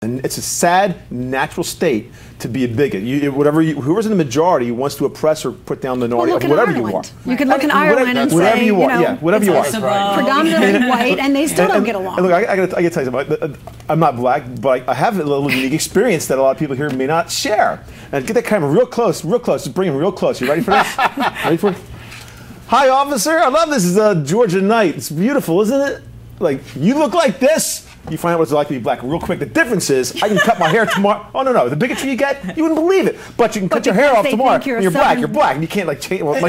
And it's a sad, natural state to be a bigot. Whoever's in the majority wants to oppress or put down the minority, whatever you are. You can look in Ireland and say, you know, whatever you are. Predominantly white, and they still don't get along. And look, I got to tell you something. I'm not black, but I have a little unique experience that a lot of people here may not share. And get that camera real close, Just bring him real close. You ready for this? Ready for it? Hi, officer. I love this. This is Georgia night. It's beautiful, isn't it? Like, you look like this. You find out what it's like to be black real quick. The difference is, I can cut my hair tomorrow. Oh, no, the bigotry you get, you wouldn't believe it. But you can cut your hair off tomorrow. You're black. And you can't, like, change. Well,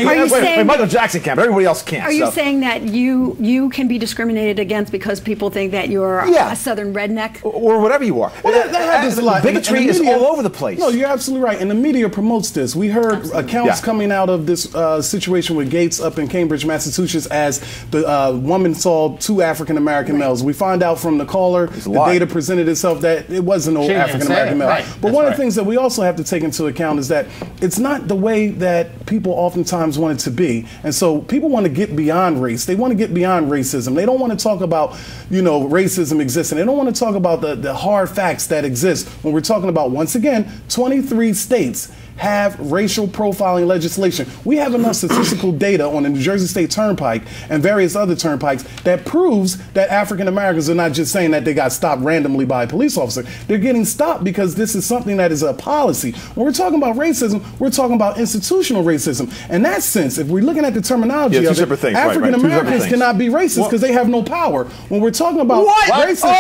Michael Jackson can, but everybody else can't. Are you saying that you can be discriminated against because people think that you're a Southern redneck? Or whatever you are. Well, that happens a lot. Bigotry is all over the place. No, you're absolutely right. And the media promotes this. We heard accounts coming out of this situation with Gates up in Cambridge, Massachusetts, as the woman saw 2 African-American males. We find out from the caller, the data presented itself that it wasn't no African-American male. Right. But one of the things that we also have to take into account is that it's not the way that people oftentimes want it to be. And so people want to get beyond race. They want to get beyond racism. They don't want to talk about, you know, racism existing. They don't want to talk about the hard facts that exist when we're talking about, once again, 23 states have racial profiling legislation. We have enough statistical data on the New Jersey State Turnpike and various other turnpikes that proves that African Americans are not just saying that they got stopped randomly by a police officer. They're getting stopped because this is something that is a policy. When we're talking about racism, we're talking about institutional racism. In that sense, if we're looking at the terminology of it, African Americans cannot be racist because they have no power. When we're talking about racism,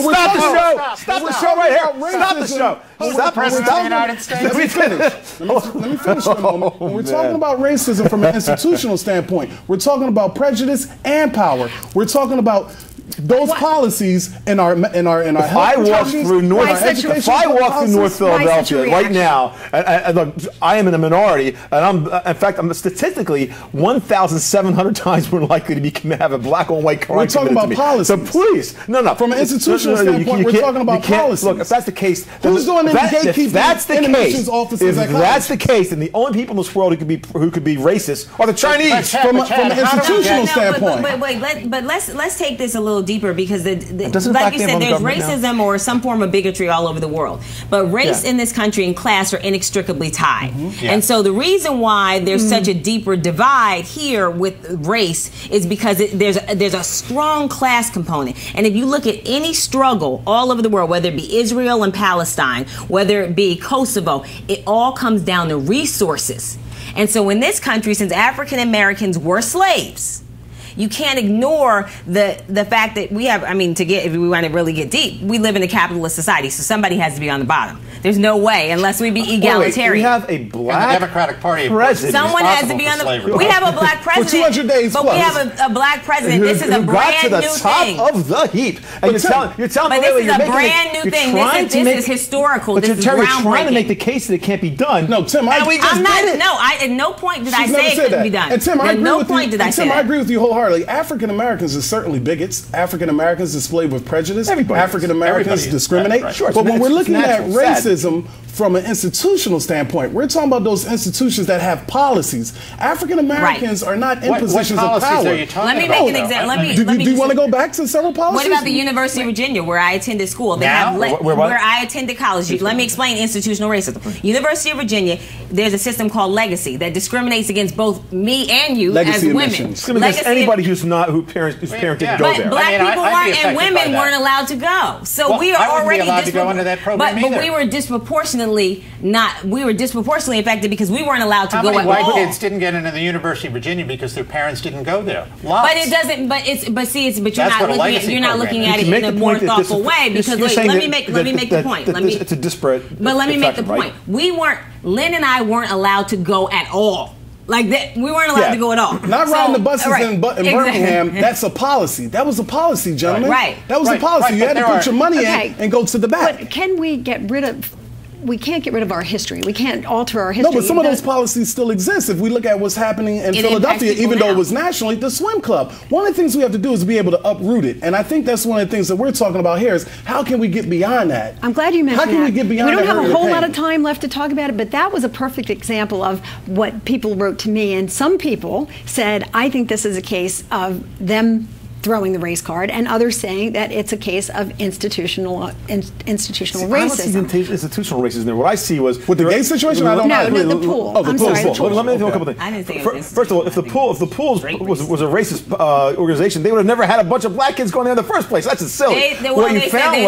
stop the show! Stop the show right here! Stop the show! Stop the President of the United States. Let me finish for a moment. When we're talking about racism from an institutional standpoint, we're talking about prejudice and power. We're talking about those policies in our If I walk through North Philadelphia right now, and look, I am in a minority, and in fact, I'm statistically 1,700 times more likely to have a black on white crime. We're talking about policies. So please, no. From an institutional standpoint, we're talking about policies. Look, if that's the case, who's doing any gatekeeping? If that's the case, then the only people in this world who could be racist are the Chinese. From an institutional standpoint. But let's take this a little deeper, because like you said, there's racism or some form of bigotry all over the world. But race in this country and class are inextricably tied. And so the reason why there's such a deeper divide here with race is because there's a strong class component. And if you look at any struggle all over the world, whether it be Israel and Palestine, whether it be Kosovo, it all comes down to resources. And so in this country, since African Americans were slaves, you can't ignore the fact that we have, if we want to really get deep, we live in a capitalist society, so somebody has to be on the bottom. There's no way, unless we be egalitarian. We have a black Democratic Party president. Someone has to be on the. We have a black president. For 200 days but plus. We have a black president. This is a brand new thing. Got to the top of the heap. And you're telling But this is a brand new thing. This is historical. But this is you're groundbreaking. trying to make the case that it can't be done. No, Tim, at no point did I say it couldn't be done. And Tim, I agree with you. Tim, I agree with you wholeheartedly. African Americans are certainly bigots. African Americans display with prejudice. African Americans discriminate. But when we're looking at racism from an institutional standpoint, we're talking about those institutions that have policies. African Americans are not in positions of power. Let me make an example. Do you want to go back to several policies? What about the University of Virginia, where I attended school? Where I attended college. Let me explain institutional racism. University of Virginia, there's a system called legacy that discriminates against both me and you as women. Against anybody whose parents didn't go there. But black people weren't, and women weren't allowed to go. So we are already but we were disproportionately affected because we weren't allowed to go at all. How many white kids didn't get into the University of Virginia because their parents didn't go there? Lots. But it doesn't. You're not looking at it in a more thoughtful way. Because let me make the point. It's a disparate. But let me make the point. Lynn and I weren't allowed to go at all. Like that, we weren't allowed to go at all. Not riding the buses in Birmingham. That's a policy. That was a policy, gentlemen. That was a policy. You had to put your money in and go to the back. But can we get rid of? We can't get rid of our history. We can't alter our history. No, but some of those policies still exist. If we look at what's happening in Philadelphia, even though it was nationally, the swim club. One of the things we have to do is be able to uproot it. And I think that's one of the things that we're talking about here is how can we get beyond that? I'm glad you mentioned that. How can we get beyond that? We don't have a whole lot of time left to talk about it, but that was a perfect example of what people wrote to me. And some people said, I think this is a case of them throwing the race card, and others saying that it's a case of institutional racism. I don't see institutional racism there. What I see was with the gay situation. I don't know. No, the pool. Oh, the I'm pool. sorry, the pool. Let me know a couple things. I didn't think it was First of all, if the pool was a racist organization, they would have never had a bunch of black kids going there in the first place. That's just silly. What you found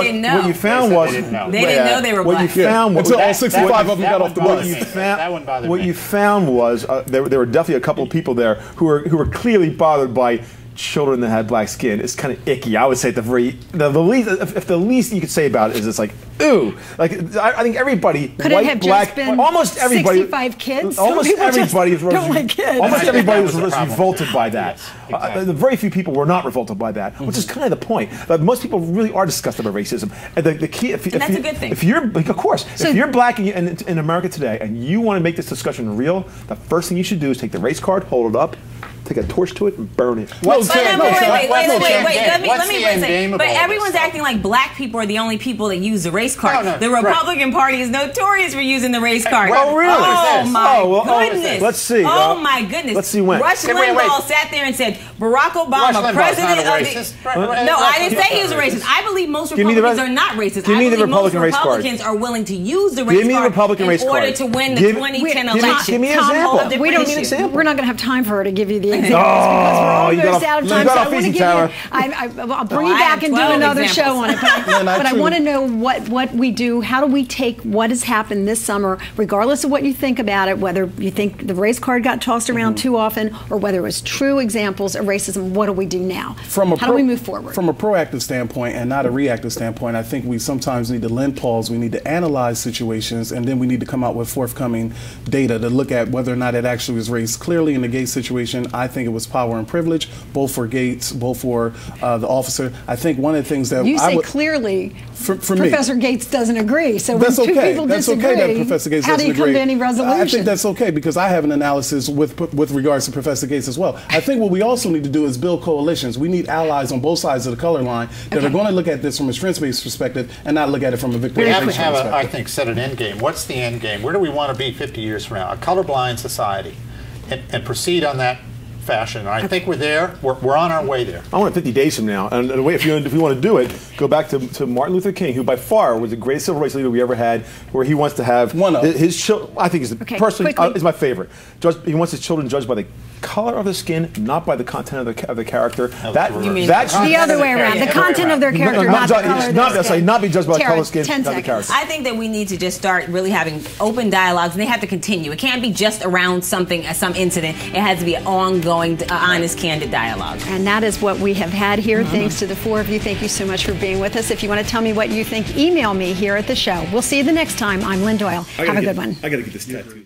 was they didn't know they were black. What you found was until all 65 of them got off the bus. That one bothered me. What you found was there were definitely a couple of people there who were clearly bothered by children that had black skin. It's kind of icky. I would say at the least, if the least you could say about it is it's like, ooh. Like, I think everybody, could white, it have black, just been almost everybody, 65 kids? almost everybody was Exactly. revolted by that. Yes, exactly. The very few people were not revolted by that, which is kind of the point. Most people really are disgusted by racism. And the key, and that's a good thing. If you're, of course, if you're black in America today and you want to make this discussion real, the first thing you should do is take the race card, hold it up, take a torch to it, and burn it. Wait. Let me say. But everyone's acting like black people are the only people that use the race card. No, the Republican Party is notorious for using the race card. Oh, really? Oh, my goodness. Let's see. Oh, my goodness. Let's see when. Rush Limbaugh sat there and said, Barack Obama, president of the... No, I didn't say he was a racist. I believe most Republicans are not racist. Give me the Republican race card. Republicans are willing to use the race card Give me the Republican race card. in order to win the 2010 election. Give me an example. We're not going to have time for her to give you the examples. We're almost out of time, so I want to give you. I'll bring you back and do another show on it. But I want to know what we do. How do we take what has happened this summer, regardless of what you think about it, whether you think the race card got tossed around too often, or whether it was true examples of racism. What do we do now? How do we move forward? From a proactive standpoint and not a reactive standpoint, I think we sometimes need to lend pause. We need to analyze situations, and then we need to come out with forthcoming data to look at whether or not it actually was race. Clearly, in the Gates situation, I think it was power and privilege, both for Gates, both for the officer. I think one of the things that you say clearly, for Professor me, Gates doesn't agree. So that's when two okay. people That's disagree, okay that Professor Gates how doesn't do you come agree. to any resolution? I think that's okay because I have an analysis with regards to Professor Gates as well. I think what we also need to do is build coalitions. We need allies on both sides of the color line that are going to look at this from a strengths-based perspective and not look at it from a victimization perspective. We have to have, I think, set an end game. What's the end game? Where do we want to be 50 years from now? A colorblind society, and proceed on that fashion. I think we're there. We're on our way there. I want it 50 days from now. And the way, if you want to do it, go back to Martin Luther King, who by far was the greatest civil rights leader we ever had, where he wants to have his children. I think personally is my favorite. He wants his children judged by the color of the skin, not by the content of the character. That's the other way around. The content of their character, not the color of their skin. Not be judged by the color of skin, not the character. I think that we need to just start really having open dialogues, and they have to continue. It can't be just around something, some incident. It has to be an ongoing, honest, candid dialogue. And that is what we have had here. Thanks to the four of you. Thank you so much for being with us. If you want to tell me what you think, email me here at the show. We'll see you the next time. I'm Lynn Doyle. Have a good one. I got to get this tattoo.